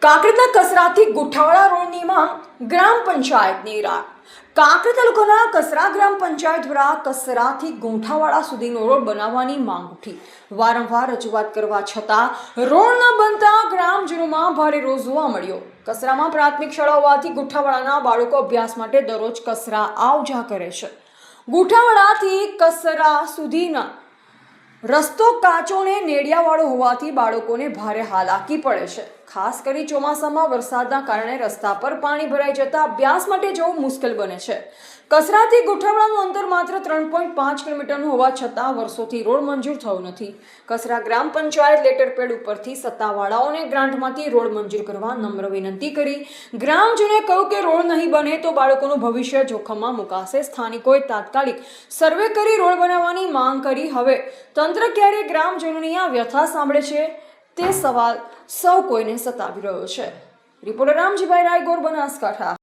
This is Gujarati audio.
કાંકરેજના કસરાથી ગુઠાવાડા રોડની માંગ ગ્રામ પંચાયતની રાહ. કાંકરેજ તાલુકાના કસરા ગ્રામ પંચાયત દ્વારા કસરાથી ગુંઠાવાડા સુધીનો રોડ બનાવવાની માંગ ઉઠી. વારંવાર રજૂઆત કરવા છતાં રોડ ન બનતા ગ્રામજનોમાં ભારે રોષ જોવા મળ્યો. કસરામાં પ્રાથમિક શાળા હોવાથી ગુઠાવાડાના બાળકો અભ્યાસ માટે દરરોજ કસરા આવ જા કરે છે. ગુઠાવાડાથી કસરા સુધીના રસ્તો કાચો ને નેડિયાવાળો હોવાથી બાળકોને ભારે હાલાકી પડે છે. ખાસ કરી ચોમાસામાં વરસાદના કારણે રસ્તા પર પાણી ભરાઈ જતા અભ્યાસ માટે જવું મુશ્કેલ બને છે. કસરાથી ગુઠાવાડાનું અંતર માત્ર 3.5 કિલોમીટરનું હોવા છતાં વર્ષોથી રોડ મંજૂર થયો નથી. કસરા ગ્રામ પંચાયત લેટર પેડ ઉપરથી સત્તાવાળાઓને ગ્રાન્ટમાંથી રોડ મંજૂર કરવા નમ્ર વિનંતી કરી. ગ્રામજનોએ કહ્યું કે રોડ નહીં બને તો બાળકોનું ભવિષ્ય જોખમમાં મુકાશે. સ્થાનિકોએ તાત્કાલિક સર્વે કરી રોડ બનાવવાની માંગ કરી. હવે તંત્ર ક્યારે ગ્રામજનોની આ વ્યથા સાંભળે છે તે સવાલ સૌ કોઈને સતાવી રહ્યો છે. રિપોર્ટર રામજીભાઈ રાયગોર, બનાસકાંઠા.